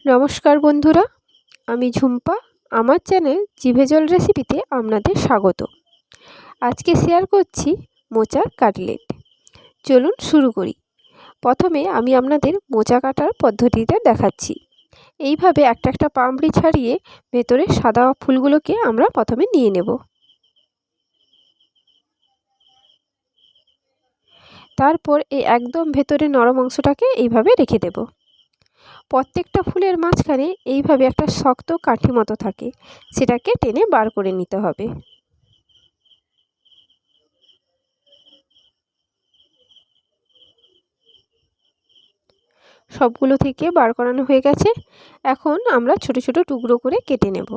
নমস্কার বন্ধুরা, আমি ঝুম্পা। আমার চ্যানেল জিভে জল রেসিপিতে আপনাদের স্বাগত। আজকে শেয়ার করছি মোচার কাটলেট। চলুন শুরু করি। প্রথমে আমি আপনাদের মোচা কাটার পদ্ধতিটা দেখাচ্ছি। এইভাবে একটা একটা পাপড়ি ছাড়িয়ে ভেতরে সাদা ফুলগুলোকে আমরা প্রথমে নিয়ে নেব। তারপর এই একদম ভেতরে নরম অংশটাকে এইভাবে রেখে দেব। প্রত্যেকটা ফুলের মাঝখানে এইভাবে একটা শক্ত কাঠি মতো থাকে, সেটাকে টেনে বার করে নিতে হবে। সবগুলো থেকে বার করানো হয়ে গেছে। এখন আমরা ছোট ছোট টুকরো করে কেটে নেব।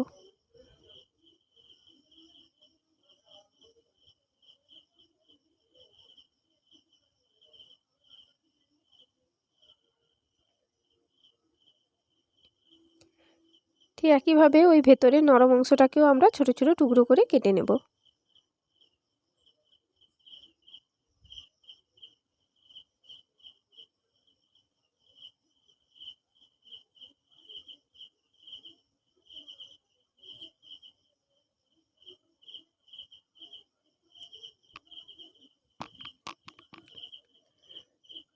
ঠিক একইভাবে ওই ভেতরের নরম অংশটাকেও আমরা ছোট ছোট টুকরো করে কেটে নেব।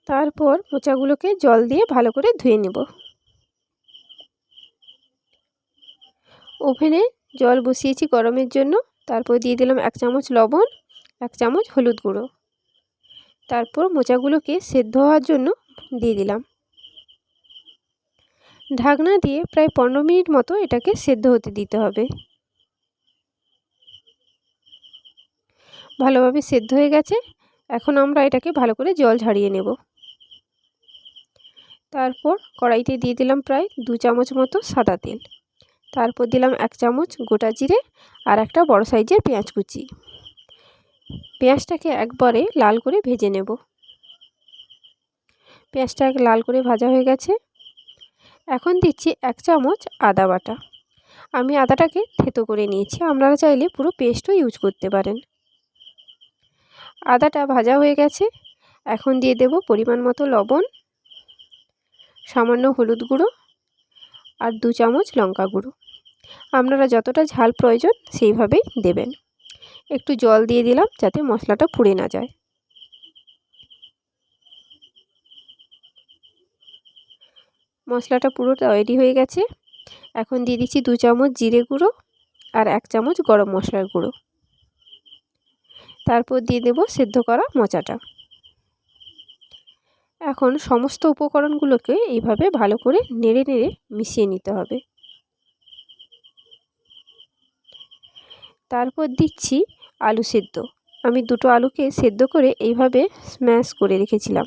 তারপর মোচাগুলোকে জল দিয়ে ভালো করে ধুয়ে নেব। ওভেনে জল বসিয়েছি গরমের জন্য। তারপর দিয়ে দিলাম 1 চামচ লবণ, 1 চামচ হলুদ গুঁড়ো। তারপর মোচাগুলোকে সেদ্ধ হওয়ার জন্য দিয়ে দিলাম। ঢাকনা দিয়ে প্রায় 15 মিনিট মতো এটাকে সেদ্ধ হতে দিতে হবে। ভালোভাবে সেদ্ধ হয়ে গেছে। এখন আমরা এটাকে ভালো করে জল ঝরিয়ে নেব। তারপর কড়াইতে দিয়ে দিলাম প্রায় 2 চামচ মতো সাদা তেল। তারপর দিলাম 1 চামচ গোটা জিরে আর একটা বড় সাইজের পেঁয়াজ কুচি। পেঁয়াজটাকে একবারে লাল করে ভেজে নেব। পেঁয়াজটা লাল করে ভাজা হয়ে গেছে। এখন দিচ্ছি 1 চামচ আদা বাটা। আমি আদাটাকে থেতো করে নিয়েছি, আপনারা চাইলে পুরো পেস্টও ইউজ করতে পারেন। আদাটা ভাজা হয়ে গেছে। এখন দিয়ে দেব পরিমাণ মতো লবণ, সামান্য হলুদ গুঁড়ো আর 2 চামচ লঙ্কা গুঁড়ো। আপনারা যতটা ঝাল প্রয়োজন সেইভাবেই দেবেন। একটু জল দিয়ে দিলাম যাতে মশলাটা পুড়ে না যায়। মশলাটা পুরো তৈরি হয়ে গেছে। এখন দিয়ে দিচ্ছি 2 চামচ জিরে গুঁড়ো আর 1 চামচ গরম মশলার গুঁড়ো। তারপর দিয়ে দেব সেদ্ধ করা মোচাটা। এখন সমস্ত উপকরণগুলোকে এইভাবে ভালো করে নেড়ে নেড়ে মিশিয়ে নিতে হবে। তারপর দিচ্ছি আলু সেদ্ধ। আমি দুটো আলুকে সেদ্ধ করে এইভাবে স্ম্যাশ করে রেখেছিলাম।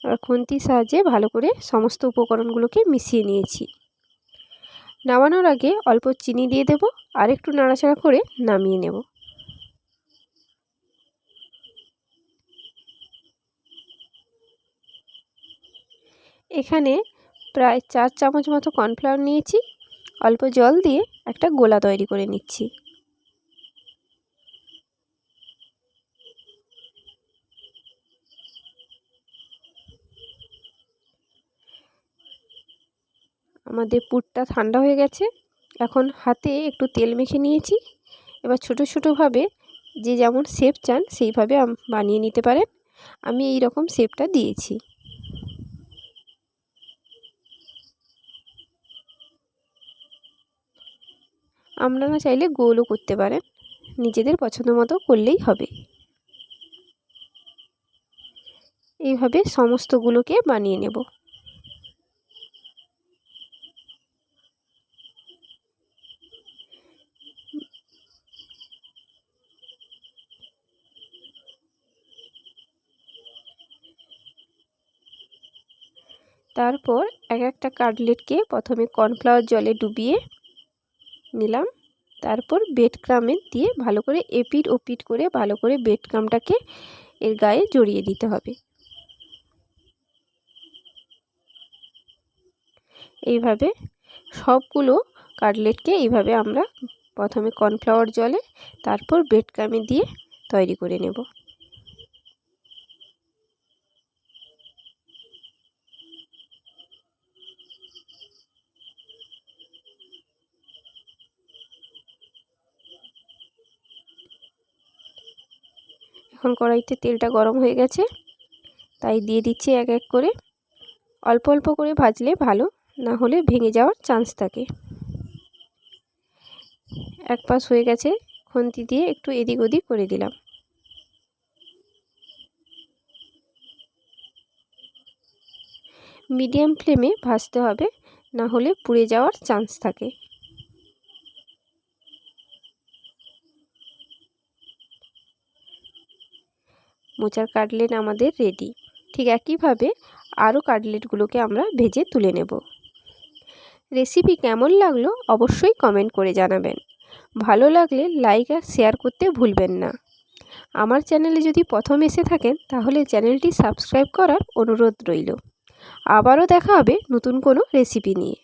আর খুন্তির সাহায্যে ভালো করে সমস্ত উপকরণগুলোকে মিশিয়ে নিয়েছি। নামানোর আগে অল্প চিনি দিয়ে দেব আর একটু নাড়াচাড়া করে নামিয়ে নেব। এখানে প্রায় 4 চামচ মতো কর্নফ্লাওয়ার নিয়েছি। অল্প জল দিয়ে একটা গোলা তৈরি করে নিচ্ছি। আমাদের পুরটা ঠান্ডা হয়ে গেছে। এখন হাতে একটু তেল মেখে নিয়েছি। এবার ছোট ছোটোভাবে যে যেমন শেপ চান সেইভাবে বানিয়ে নিতে পারেন। আমি এই রকম শেপটা দিয়েছি। আপনারা চাইলে গোলও করতে পারেন, নিজেদের পছন্দ মতো করলেই হবে। এইভাবে সমস্তগুলোকে বানিয়ে নেব। তারপর এক একটা কাটলেটকে প্রথমে কর্নফ্লাওয়ার জলে ডুবিয়ে নিলাম। তারপর ব্রেড ক্রাম্বে দিয়ে ভালো করে এপিট ওপিট করে ভালো করে ব্রেড ক্রাম্বটাকে এর গায়ে জড়িয়ে দিতে হবে। এইভাবে সবগুলো কাটলেটকে এইভাবে আমরা প্রথমে কর্নফ্লাওয়ার জলে তারপর ব্রেড ক্রাম্বে দিয়ে তৈরি করে নেব। এখন কড়াইতে তেলটা গরম হয়ে গেছে, তাই দিয়ে দিচ্ছি এক এক করে। অল্প অল্প করে ভাজলে ভালো, না হলে ভেঙে যাওয়ার চান্স থাকে। এক পাশ হয়ে গেছে, খুন্তি দিয়ে একটু এদিক ওদিক করে দিলাম। মিডিয়াম ফ্লেমে ভাজতে হবে, না হলে পুড়ে যাওয়ার চান্স থাকে। মোচার কাটলেট আমাদের রেডি। ঠিক একইভাবে আরও কাটলেটগুলোকে আমরা ভেজে তুলে নেব। রেসিপি কেমন লাগলো অবশ্যই কমেন্ট করে জানাবেন। ভালো লাগলে লাইক আর শেয়ার করতে ভুলবেন না। আমার চ্যানেলে যদি প্রথম এসে থাকেন তাহলে চ্যানেলটি সাবস্ক্রাইব করার অনুরোধ রইল। আবারও দেখা হবে নতুন কোনো রেসিপি নিয়ে।